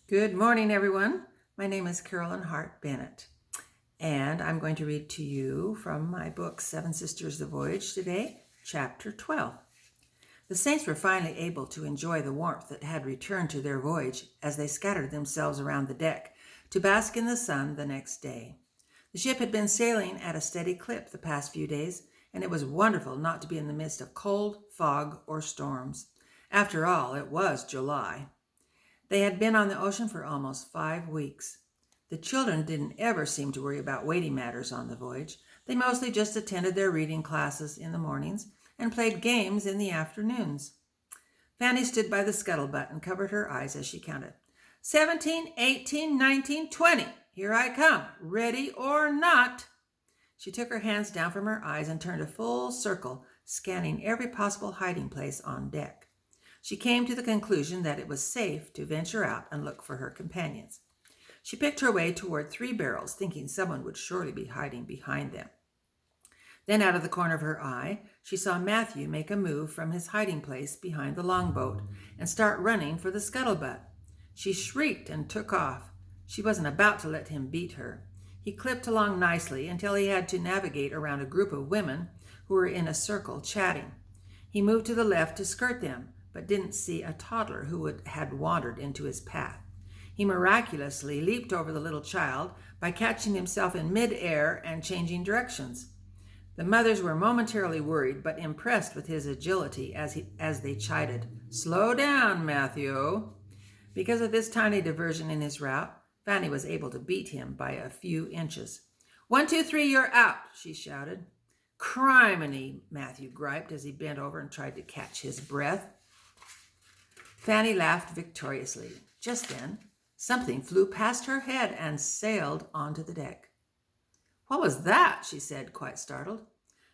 Good morning, everyone. My name is Carolyn Hart Bennett, and I'm going to read to you from my book, Seven Sisters, the Voyage, today, Chapter 12. The saints were finally able to enjoy the warmth that had returned to their voyage as they scattered themselves around the deck to bask in the sun the next day. The ship had been sailing at a steady clip the past few days, and it was wonderful not to be in the midst of cold, fog, or storms. After all, it was July. They had been on the ocean for almost 5 weeks. The children didn't ever seem to worry about weighty matters on the voyage. They mostly just attended their reading classes in the mornings and played games in the afternoons. Fanny stood by the scuttlebutt and covered her eyes as she counted. 17, 18, 19, 20. Here I come, ready or not. She took her hands down from her eyes and turned a full circle, scanning every possible hiding place on deck. She came to the conclusion that it was safe to venture out and look for her companions. She picked her way toward 3 barrels, thinking someone would surely be hiding behind them. Then out of the corner of her eye, she saw Matthew make a move from his hiding place behind the longboat and start running for the scuttlebutt. She shrieked and took off. She wasn't about to let him beat her. He clipped along nicely until he had to navigate around a group of women who were in a circle chatting. He moved to the left to skirt them, but didn't see a toddler who had wandered into his path. He miraculously leaped over the little child by catching himself in mid-air and changing directions. The mothers were momentarily worried, but impressed with his agility as they chided, "Slow down, Matthew." Because of this tiny diversion in his route, Fanny was able to beat him by a few inches. 1, 2, 3, you're out, she shouted. "Criminy," Matthew griped as he bent over and tried to catch his breath. Fanny laughed victoriously. Just then, something flew past her head and sailed onto the deck. "What was that?" she said, quite startled.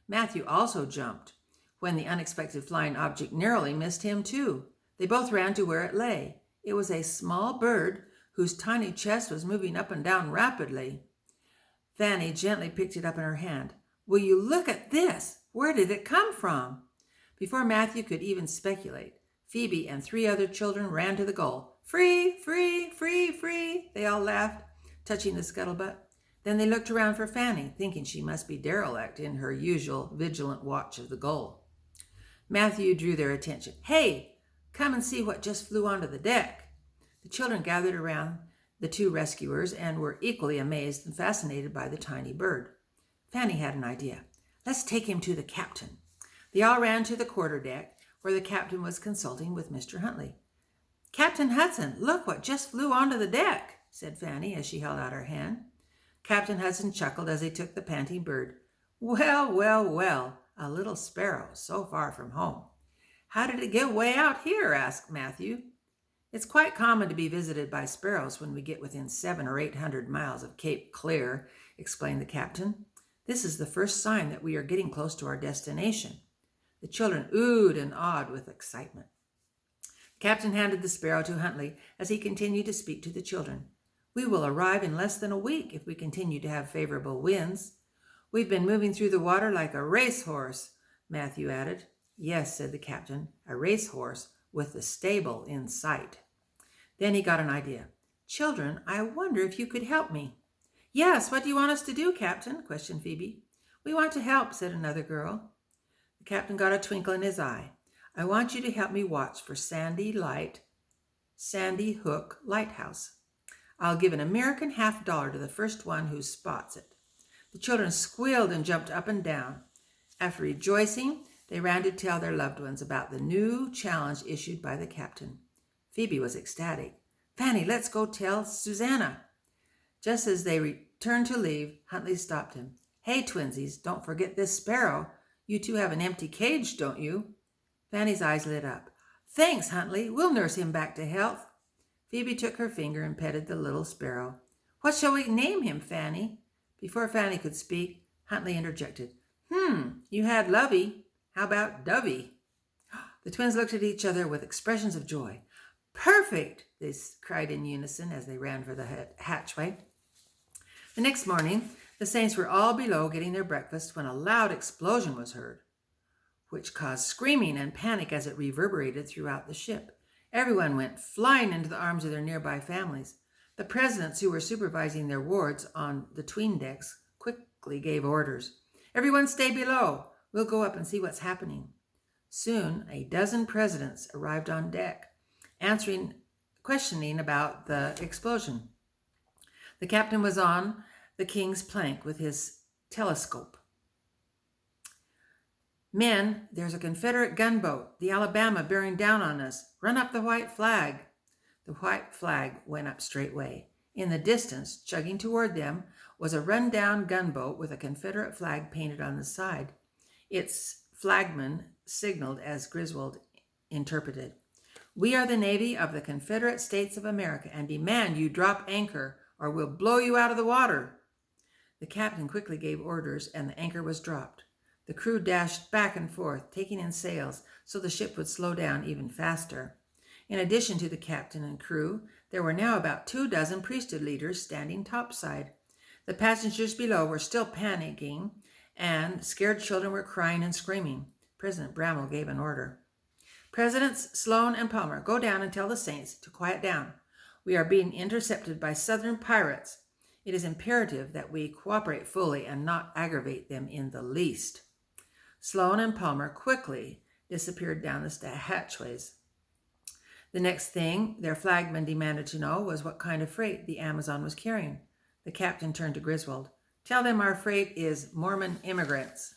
Matthew also jumped, when the unexpected flying object narrowly missed him too. They both ran to where it lay. It was a small bird whose tiny chest was moving up and down rapidly. Fanny gently picked it up in her hand. "Will you look at this? Where did it come from?" Before Matthew could even speculate, Phoebe and 3 other children ran to the goal. "Free, free, free, free," they all laughed, touching the scuttlebutt. Then they looked around for Fanny, thinking she must be derelict in her usual vigilant watch of the goal. Matthew drew their attention. "Hey, come and see what just flew onto the deck." The children gathered around the 2 rescuers and were equally amazed and fascinated by the tiny bird. Fanny had an idea. "Let's take him to the captain." They all ran to the quarterdeck, where the captain was consulting with Mr. Huntley. "Captain Hudson, look what just flew onto the deck," said Fanny as she held out her hand. Captain Hudson chuckled as he took the panting bird. "Well, well, well, a little sparrow so far from home." "How did it get way out here?" asked Matthew. "It's quite common to be visited by sparrows when we get within 700 or 800 miles of Cape Clear," explained the captain. "This is the first sign that we are getting close to our destination." The children oohed and awed with excitement. The captain handed the sparrow to Huntley as he continued to speak to the children. "We will arrive in less than a week if we continue to have favorable winds." "We've been moving through the water like a racehorse," Matthew added. "Yes," said the captain, "a racehorse with the stable in sight." Then he got an idea. "Children, I wonder if you could help me." "Yes, what do you want us to do, Captain?" questioned Phoebe. "We want to help," said another girl. The captain got a twinkle in his eye. "I want you to help me watch for Sandy Hook Lighthouse. I'll give an American $50 to the first one who spots it." The children squealed and jumped up and down. After rejoicing, they ran to tell their loved ones about the new challenge issued by the captain. Phoebe was ecstatic. "Fanny, let's go tell Susanna." Just as they turned to leave, Huntley stopped him. "Hey, twinsies, don't forget this sparrow. You 2 have an empty cage, don't you?" Fanny's eyes lit up. "Thanks, Huntley. We'll nurse him back to health." Phoebe took her finger and petted the little sparrow. "What shall we name him, Fanny?" Before Fanny could speak, Huntley interjected. You had Lovey. How about Dovey?" The twins looked at each other with expressions of joy. "Perfect!" they cried in unison as they ran for the hatchway. The next morning, the saints were all below getting their breakfast when a loud explosion was heard, which caused screaming and panic as it reverberated throughout the ship. Everyone went flying into the arms of their nearby families. The presidents who were supervising their wards on the 'tween decks quickly gave orders. Everyone stay below. We'll go up and see what's happening. Soon, a dozen presidents arrived on deck, questioning about the explosion. The captain was on the king's plank with his telescope. Men, there's a Confederate gunboat, the Alabama, bearing down on us. Run up the white flag. The white flag went up straightway. In the distance, chugging toward them, was a run-down gunboat with a Confederate flag painted on the side. Its flagman signaled as Griswold interpreted. We are the Navy of the Confederate States of America and demand you drop anchor or we'll blow you out of the water. The captain quickly gave orders and the anchor was dropped. The crew dashed back and forth, taking in sails so the ship would slow down even faster. In addition to the captain and crew, there were now about 24 priesthood leaders standing topside. The passengers below were still panicking, and scared children were crying and screaming. President Bramwell gave an order. Presidents Sloan and Palmer, go down and tell the saints to quiet down. We are being intercepted by Southern pirates. It is imperative that we cooperate fully and not aggravate them in the least. Sloan and Palmer quickly disappeared down the hatchways. The next thing their flagman demanded to know was what kind of freight the Amazon was carrying. The captain turned to Griswold. Tell them our freight is Mormon immigrants.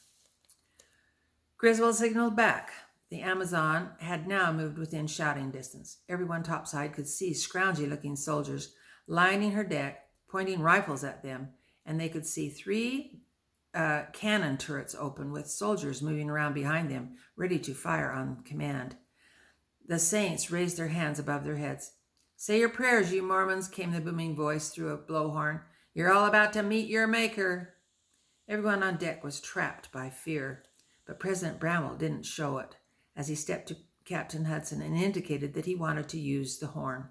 Griswold signaled back. The Amazon had now moved within shouting distance. Everyone topside could see scroungy-looking soldiers lining her deck, pointing rifles at them, and they could see 3 cannon turrets open with soldiers moving around behind them, ready to fire on command. The saints raised their hands above their heads. Say your prayers, you Mormons, came the booming voice through a blowhorn. You're all about to meet your Maker. Everyone on deck was trapped by fear, but President Bramwell didn't show it as he stepped to Captain Hudson and indicated that he wanted to use the horn.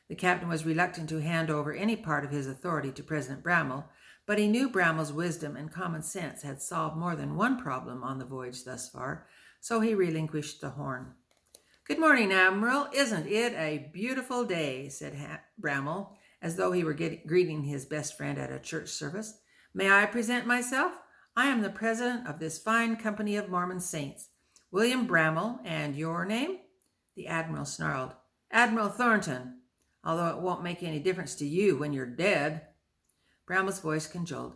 The captain was reluctant to hand over any part of his authority to President Bramwell, but he knew Bramwell's wisdom and common sense had solved more than one problem on the voyage thus far, so he relinquished the horn. Good morning, Admiral. Isn't it a beautiful day? Said Bramwell, as though he were greeting his best friend at a church service. May I present myself? I am the president of this fine company of Mormon saints. William Bramwell, and your name? The Admiral snarled. Admiral Thornton, although it won't make any difference to you when you're dead. Bramwell's voice cajoled.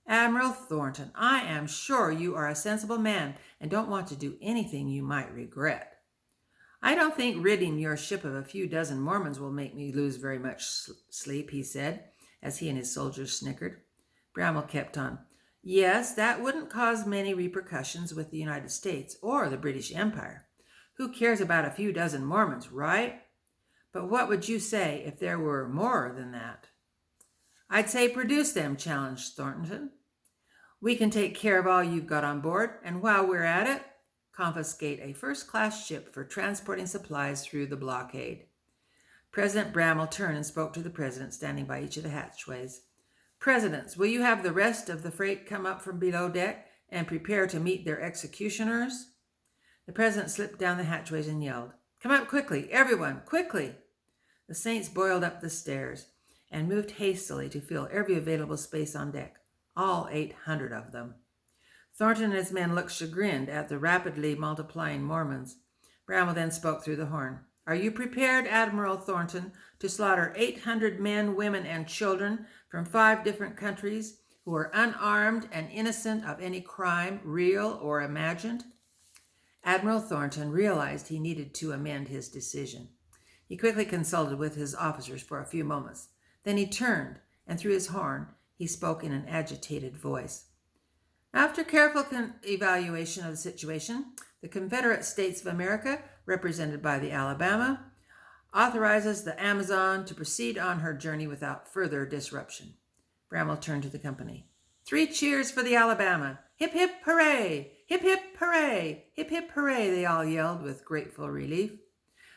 Admiral Thornton, I am sure you are a sensible man and don't want to do anything you might regret. I don't think ridding your ship of a few dozen Mormons will make me lose very much sleep, he said, as he and his soldiers snickered. Bramwell kept on. Yes, that wouldn't cause many repercussions with the United States or the British Empire. Who cares about a few dozen Mormons, right? But what would you say if there were more than that? I'd say produce them, challenged Thornton. We can take care of all you've got on board, and while we're at it, confiscate a first-class ship for transporting supplies through the blockade. President Bramwell turned and spoke to the president standing by each of the hatchways. Presidents, will you have the rest of the freight come up from below deck and prepare to meet their executioners? The president slipped down the hatchways and yelled, Come up quickly, everyone, quickly! The saints boiled up the stairs and moved hastily to fill every available space on deck, all 800 of them. Thornton and his men looked chagrined at the rapidly multiplying Mormons. Bramwell then spoke through the horn. Are you prepared, Admiral Thornton, to slaughter 800 men, women, and children from 5 different countries who are unarmed and innocent of any crime, real or imagined? Admiral Thornton realized he needed to amend his decision. He quickly consulted with his officers for a few moments. Then he turned, and through his horn, he spoke in an agitated voice. After careful evaluation of the situation, the Confederate States of America, represented by the Alabama, authorizes the Amazon to proceed on her journey without further disruption. Bramwell turned to the company. 3 cheers for the Alabama! Hip, hip, hooray! Hip, hip, hooray! Hip, hip, hooray! They all yelled with grateful relief.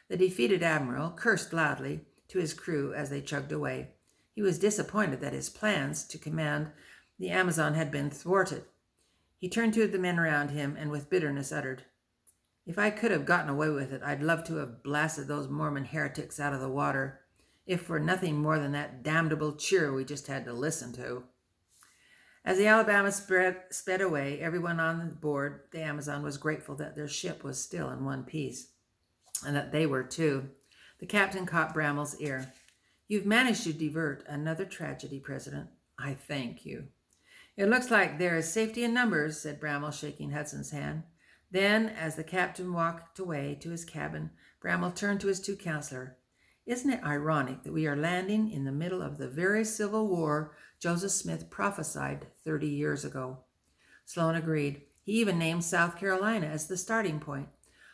The defeated admiral cursed loudly to his crew as they chugged away. He was disappointed that his plans to command the Amazon had been thwarted. He turned to the men around him and with bitterness uttered, If I could have gotten away with it, I'd love to have blasted those Mormon heretics out of the water, if for nothing more than that damnable cheer we just had to listen to. As the Alabama sped away, everyone on board the Amazon was grateful that their ship was still in one piece, and that they were too. The captain caught Brammel's ear. "You've managed to divert another tragedy, President. I thank you." "It looks like there is safety in numbers," said Brammel, shaking Hudson's hand. Then, as the captain walked away to his cabin, Brammel turned to his two counselors. "Isn't it ironic that we are landing in the middle of the very Civil War Joseph Smith prophesied 30 years ago?" Sloan agreed. He even named South Carolina as the starting point.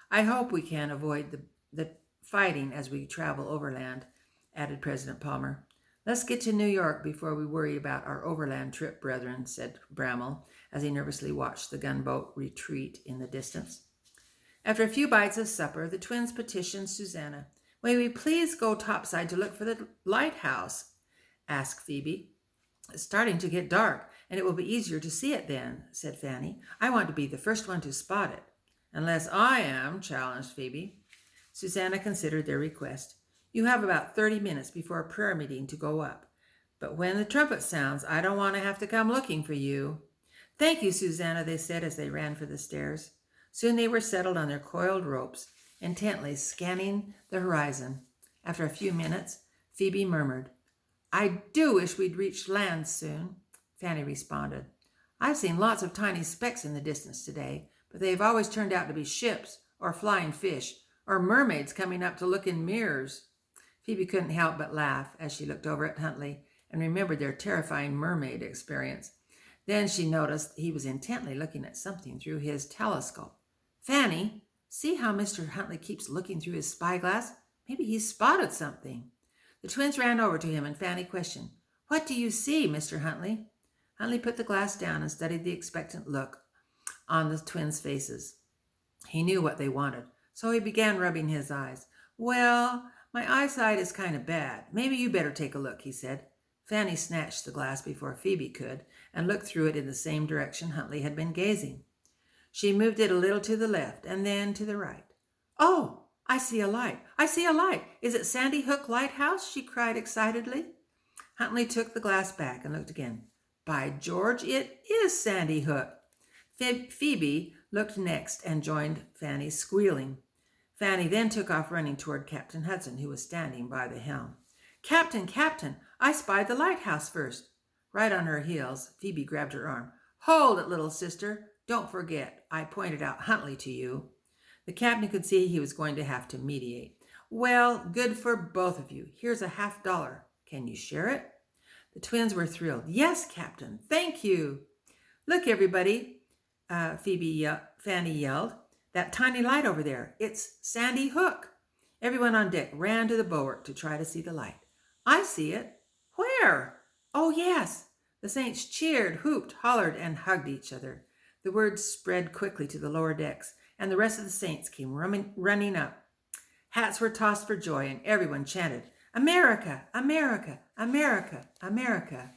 "I hope we can avoid the fighting as we travel overland," added President Palmer. "Let's get to New York before we worry about our overland trip, brethren," said Brammel, as he nervously watched the gunboat retreat in the distance. After a few bites of supper, the twins petitioned Susanna. "May we please go topside to look for the lighthouse?" asked Phoebe. "It's starting to get dark, and it will be easier to see it then," said Fanny. "I want to be the first one to spot it." "Unless I am," challenged Phoebe. Susanna considered their request. "You have about 30 minutes before a prayer meeting to go up. But when the trumpet sounds, I don't want to have to come looking for you." "Thank you, Susanna," they said as they ran for the stairs. Soon they were settled on their coiled ropes, intently scanning the horizon. After a few minutes, Phoebe murmured, "I do wish we'd reach land soon." Fanny responded, "I've seen lots of tiny specks in the distance today, but they've always turned out to be ships or flying fish or mermaids coming up to look in mirrors." Phoebe couldn't help but laugh as she looked over at Huntley and remembered their terrifying mermaid experience. Then she noticed he was intently looking at something through his telescope. "Fanny, see how Mr. Huntley keeps looking through his spyglass? Maybe he's spotted something." The twins ran over to him and Fanny questioned, "What do you see, Mr. Huntley?" Huntley put the glass down and studied the expectant look on the twins' faces. He knew what they wanted, so he began rubbing his eyes. "Well, my eyesight is kind of bad. Maybe you better take a look," he said. Fanny snatched the glass before Phoebe could and looked through it in the same direction Huntley had been gazing. She moved it a little to the left and then to the right. "Oh, I see a light! I see a light! Is it Sandy Hook Lighthouse?" she cried excitedly. Huntley took the glass back and looked again. "By George, it is Sandy Hook!" Phoebe looked next and joined Fanny, squealing. Fanny then took off running toward Captain Hudson, who was standing by the helm. "Captain, Captain, I spied the lighthouse first." Right on her heels, Phoebe grabbed her arm. "Hold it, little sister. Don't forget, I pointed out Huntley to you." The captain could see he was going to have to mediate. "Well, good for both of you. Here's a $50. Can you share it?" The twins were thrilled. "Yes, Captain. Thank you." "Look, everybody," Fanny yelled. "That tiny light over there. It's Sandy Hook." Everyone on deck ran to the bulwark to try to see the light. "I see it." "Where?" "Oh, yes." The saints cheered, whooped, hollered, and hugged each other. The word spread quickly to the lower decks, and the rest of the saints came running up. Hats were tossed for joy, and everyone chanted, "America, America, America, America."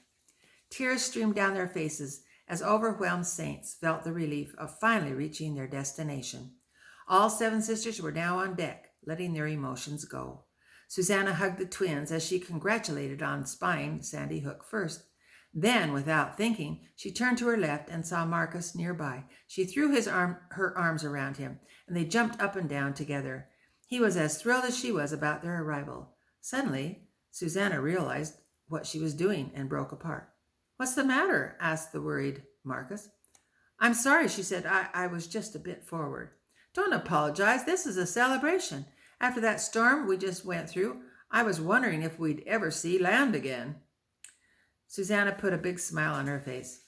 Tears streamed down their faces as overwhelmed saints felt the relief of finally reaching their destination. All 7 sisters were now on deck, letting their emotions go. Susanna hugged the twins as she congratulated on spying Sandy Hook first. Then, without thinking, she turned to her left and saw Marcus nearby. She threw her arms around him, and they jumped up and down together. He was as thrilled as she was about their arrival. Suddenly, Susanna realized what she was doing and broke apart. "What's the matter?" asked the worried Marcus. "I'm sorry," she said. I was just a bit forward." "Don't apologize. This is a celebration. After that storm we just went through, I was wondering if we'd ever see land again." Susanna put a big smile on her face.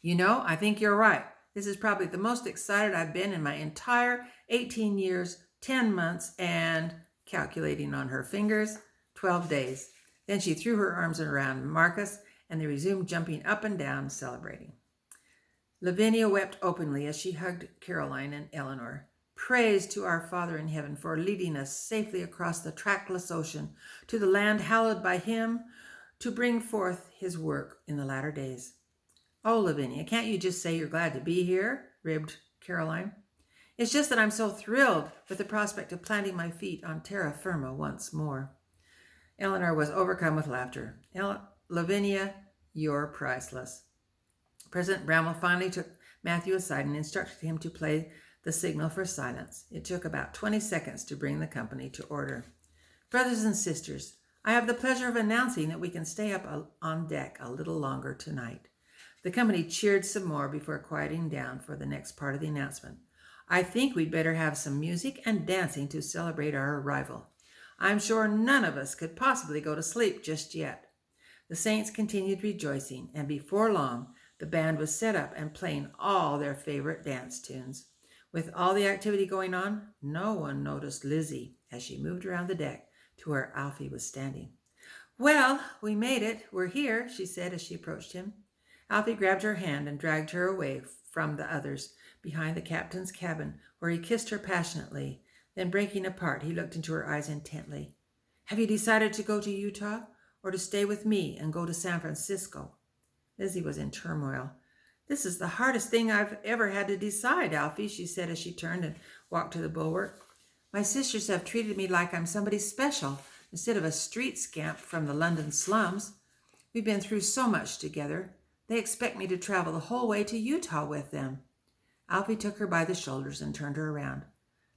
"You know, I think you're right. This is probably the most excited I've been in my entire 18 years, 10 months, and," calculating on her fingers, 12 days. Then she threw her arms around Marcus, and they resumed jumping up and down, celebrating. Lavinia wept openly as she hugged Caroline and Eleanor. "Praise to our Father in heaven for leading us safely across the trackless ocean to the land hallowed by him to bring forth his work in the latter days." "Oh, Lavinia, can't you just say you're glad to be here?" ribbed Caroline. It's just that I'm so thrilled with the prospect of planting my feet on terra firma once more." Eleanor was overcome with laughter. "Lavinia, you're priceless." President Bramwell finally took Matthew aside and instructed him to play the signal for silence. It took about 20 seconds to bring the company to order. "Brothers and sisters, I have the pleasure of announcing that we can stay up on deck a little longer tonight." The company cheered some more before quieting down for the next part of the announcement. "I think we'd better have some music and dancing to celebrate our arrival. I'm sure none of us could possibly go to sleep just yet." The saints continued rejoicing, and before long, the band was set up and playing all their favorite dance tunes. With all the activity going on, no one noticed Lizzie as she moved around the deck to where Alfie was standing. "Well, we made it. We're here," she said as she approached him. Alfie grabbed her hand and dragged her away from the others behind the captain's cabin, where he kissed her passionately. Then, breaking apart, he looked into her eyes intently. "Have you decided to go to Utah, or to stay with me and go to San Francisco?" Lizzie was in turmoil. "This is the hardest thing I've ever had to decide, Alfie," she said as she turned and walked to the bulwark. "My sisters have treated me like I'm somebody special instead of a street scamp from the London slums. We've been through so much together. They expect me to travel the whole way to Utah with them." Alfie took her by the shoulders and turned her around.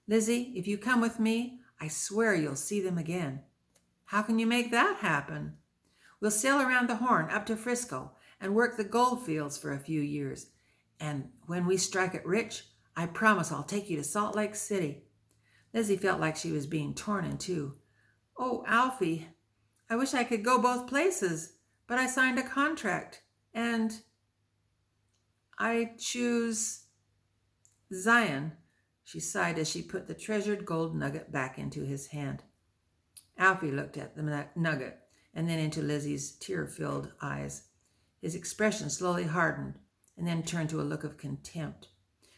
"Lizzie, if you come with me, I swear you'll see them again." "How can you make that happen?" "We'll sail around the Horn up to Frisco and work the gold fields for a few years. And when we strike it rich, I promise I'll take you to Salt Lake City." Lizzie felt like she was being torn in two. "Oh, Alfie, I wish I could go both places, but I signed a contract, and I choose Zion." She sighed as she put the treasured gold nugget back into his hand. Alfie looked at the nugget and then into Lizzie's tear-filled eyes. His expression slowly hardened and then turned to a look of contempt.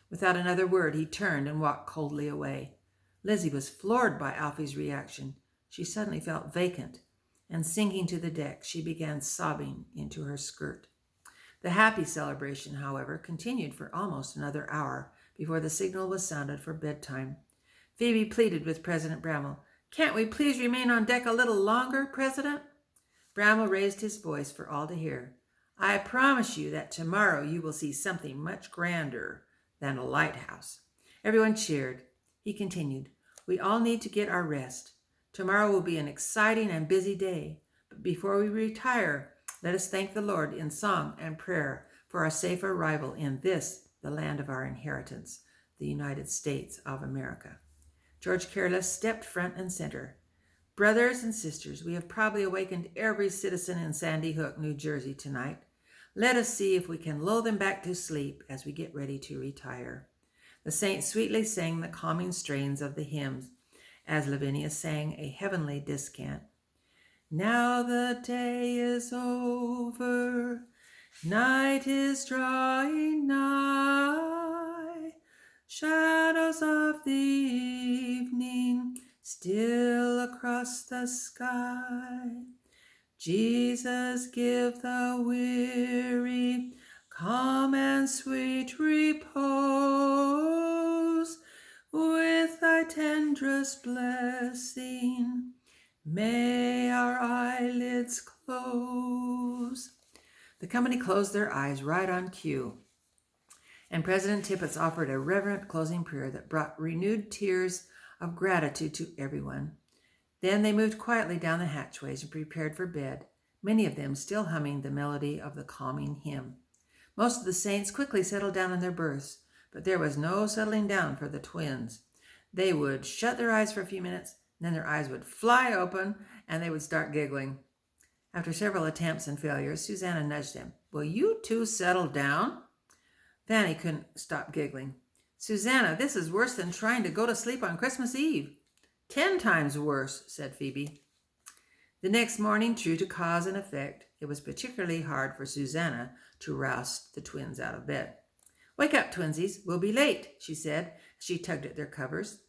Without another word, he turned and walked coldly away. Lizzie was floored by Alfie's reaction. She suddenly felt vacant, and sinking to the deck, she began sobbing into her skirt. The happy celebration, however, continued for almost another hour before the signal was sounded for bedtime. Phoebe pleaded with President Bramwell. "Can't we please remain on deck a little longer, President?" Bramwell raised his voice for all to hear. "I promise you that tomorrow you will see something much grander than a lighthouse." Everyone cheered. He continued, "We all need to get our rest. Tomorrow will be an exciting and busy day, but before we retire, let us thank the Lord in song and prayer for our safe arrival in this, the land of our inheritance, the United States of America." George Careless stepped front and center. "Brothers and sisters, we have probably awakened every citizen in Sandy Hook, New Jersey tonight. Let us see if we can lull them back to sleep as we get ready to retire." The saints sweetly sang the calming strains of the hymns as Lavinia sang a heavenly descant. "Now the day is over, night is drawing nigh, shadows of the evening still across the sky. Jesus, give the weary calm and sweet repose. With thy tenderest blessing, may our eyelids close." The company closed their eyes right on cue, and President Tippett offered a reverent closing prayer that brought renewed tears of gratitude to everyone. Then they moved quietly down the hatchways and prepared for bed, many of them still humming the melody of the calming hymn. Most of the saints quickly settled down in their berths, but there was no settling down for the twins. They would shut their eyes for a few minutes, and then their eyes would fly open, and they would start giggling. After several attempts and failures, Susanna nudged them. "Will you two settle down?" Fanny couldn't stop giggling. "Susanna, this is worse than trying to go to sleep on Christmas Eve." 10 times worse," said Phoebe. The next morning, true to cause and effect, it was particularly hard for Susanna to rouse the twins out of bed. "Wake up, twinsies. We'll be late," she said as she tugged at their covers.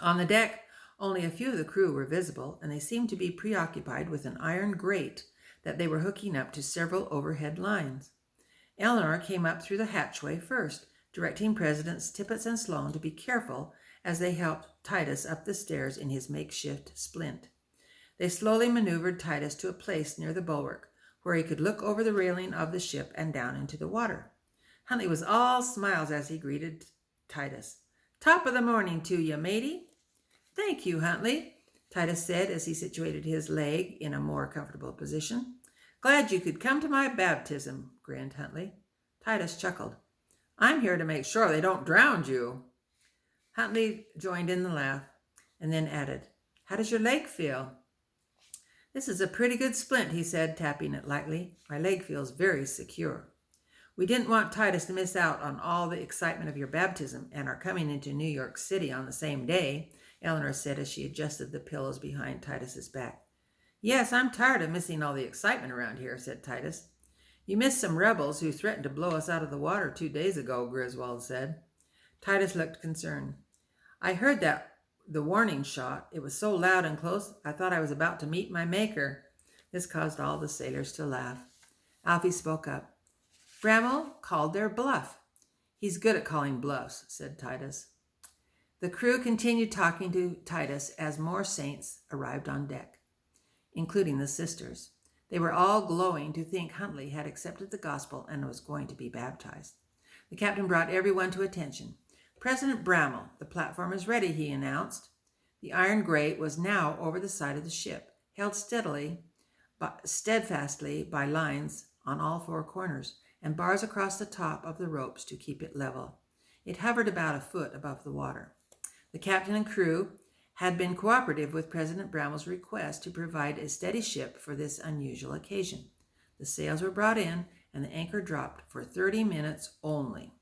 On the deck, only a few of the crew were visible, and they seemed to be preoccupied with an iron grate that they were hooking up to several overhead lines. Eleanor came up through the hatchway first, directing Presidents Tippett and Sloan to be careful as they helped Titus up the stairs in his makeshift splint. They slowly maneuvered Titus to a place near the bulwark, where he could look over the railing of the ship and down into the water. Huntley was all smiles as he greeted Titus. "Top of the morning to you, matey." "Thank you, Huntley," Titus said as he situated his leg in a more comfortable position. "Glad you could come to my baptism," grinned Huntley. Titus chuckled. "I'm here to make sure they don't drown you." Huntley joined in the laugh and then added, "How does your leg feel?" "This is a pretty good splint," he said, tapping it lightly. "My leg feels very secure." "We didn't want Titus to miss out on all the excitement of your baptism and are coming into New York City on the same day," Eleanor said as she adjusted the pillows behind Titus's back. "Yes, I'm tired of missing all the excitement around here," said Titus. "You missed some rebels who threatened to blow us out of the water 2 days ago," Griswold said. Titus looked concerned. "I heard the warning shot. It was so loud and close, I thought I was about to meet my maker." This caused all the sailors to laugh. Alfie spoke up. "Bramwell called their bluff." "He's good at calling bluffs," said Titus. The crew continued talking to Titus as more saints arrived on deck, including the sisters. They were all glowing to think Huntley had accepted the gospel and was going to be baptized. The captain brought everyone to attention. "President Bramwell, the platform is ready," he announced. The iron grate was now over the side of the ship, held steadfastly by lines on all 4 corners, and bars across the top of the ropes to keep it level. It hovered about a foot above the water. The captain and crew had been cooperative with President Bramwell's request to provide a steady ship for this unusual occasion. The sails were brought in, and the anchor dropped for 30 minutes only.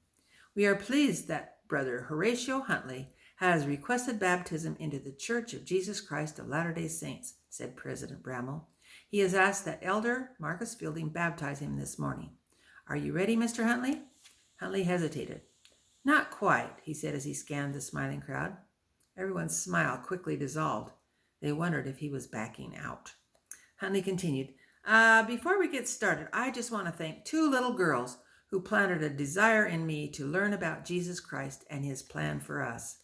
"We are pleased that Brother Horatio Huntley has requested baptism into the Church of Jesus Christ of Latter-day Saints," said President Bramwell. "He has asked that Elder Marcus Fielding baptize him this morning. Are you ready, Mr. Huntley?" Huntley hesitated. "Not quite," he said as he scanned the smiling crowd. Everyone's smile quickly dissolved. They wondered if he was backing out. Huntley continued, "Before we get started, I just want to thank 2 little girls who planted a desire in me to learn about Jesus Christ and his plan for us."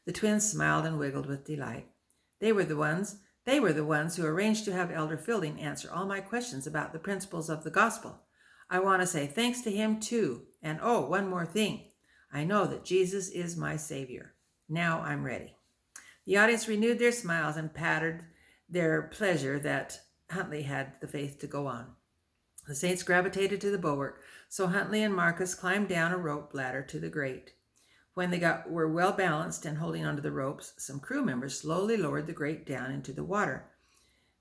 The twins smiled and wiggled with delight. They were the ones who arranged to have Elder Fielding answer all my questions about the principles of the gospel. I want to say thanks to him too. And oh, one more thing. I know that Jesus is my Savior. Now I'm ready." The audience renewed their smiles and pattered their pleasure that Huntley had the faith to go on. The saints gravitated to the bulwark, so Huntley and Marcus climbed down a rope ladder to the grate. When they were well balanced and holding onto the ropes, some crew members slowly lowered the grate down into the water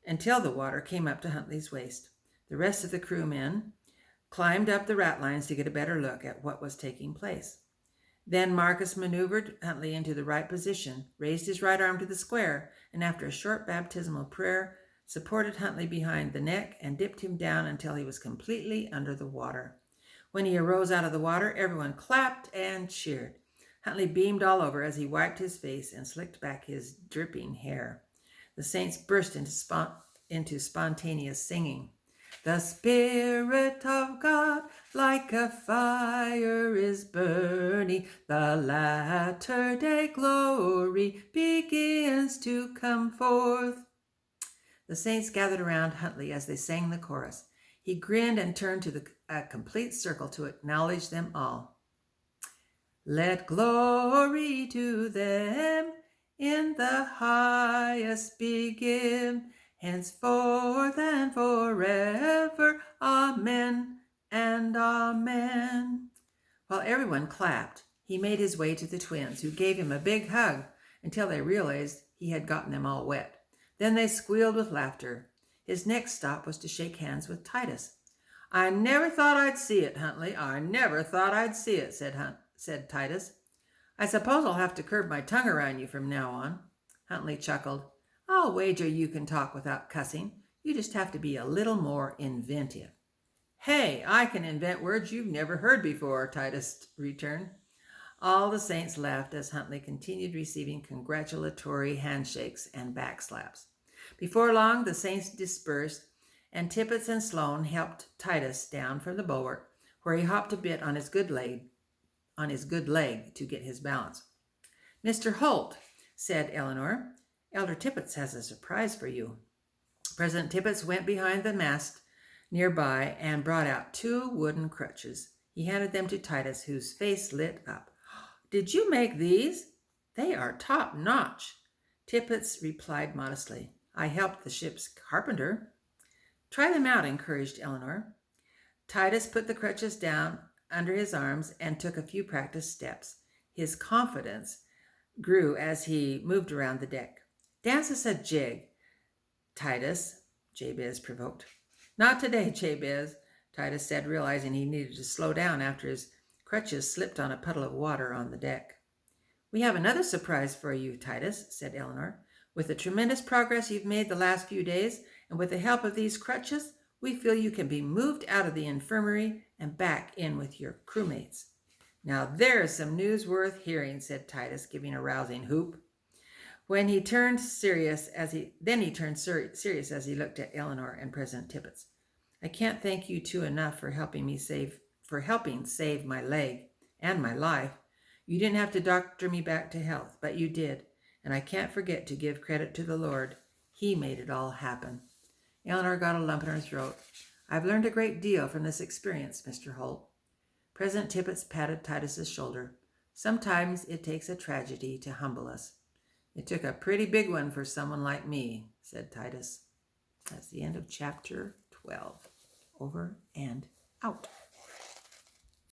until the water came up to Huntley's waist. The rest of the crewmen climbed up the ratlines to get a better look at what was taking place. Then Marcus maneuvered Huntley into the right position, raised his right arm to the square, and after a short baptismal prayer, supported Huntley behind the neck and dipped him down until he was completely under the water. When he arose out of the water, everyone clapped and cheered. Huntley beamed all over as he wiped his face and slicked back his dripping hair. The saints burst into spontaneous singing. "The Spirit of God like a fire is burning. The latter-day glory begins to come forth." The saints gathered around Huntley as they sang the chorus. He grinned and turned to a complete circle to acknowledge them all. "Let glory to them in the highest be given, henceforth and forever. Amen and amen." While everyone clapped, he made his way to the twins, who gave him a big hug until they realized he had gotten them all wet. Then they squealed with laughter. His next stop was to shake hands with Titus. "I never thought I'd see it, Huntley. I never thought I'd see it," said Titus. "I suppose I'll have to curb my tongue around you from now on." Huntley chuckled. "I'll wager you can talk without cussing. You just have to be a little more inventive." "Hey, I can invent words you've never heard before," Titus returned. All the saints laughed as Huntley continued receiving congratulatory handshakes and backslaps. Before long, the saints dispersed, and Tippett and Sloan helped Titus down from the bulwark, where he hopped a bit on his good leg on his good leg to get his balance. "Mr. Holt," said Eleanor, "Elder Tippets has a surprise for you." President Tippets went behind the mast nearby and brought out 2 wooden crutches. He handed them to Titus, whose face lit up. "Did you make these? They are top-notch." Tippets replied modestly, "I helped the ship's carpenter." "Try them out," encouraged Eleanor. Titus put the crutches down under his arms and took a few practice steps. His confidence grew as he moved around the deck. "Dance us a jig, Titus," Jabez provoked. "Not today, Jabez," Titus said, realizing he needed to slow down after his crutches slipped on a puddle of water on the deck. "We have another surprise for you, Titus," said Eleanor. "With the tremendous progress you've made the last few days, and with the help of these crutches, we feel you can be moved out of the infirmary and back in with your crewmates." "Now there's some news worth hearing," said Titus, giving a rousing whoop. He turned serious as he looked at Eleanor and President Tippets. "I can't thank you two enough for helping save my leg and my life. You didn't have to doctor me back to health, but you did, and I can't forget to give credit to the Lord. He made it all happen." Eleanor got a lump in her throat. "I've learned a great deal from this experience, Mr. Holt." President Tippets patted Titus's shoulder. "Sometimes it takes a tragedy to humble us." "It took a pretty big one for someone like me," said Titus. That's the end of chapter 12. Over and out.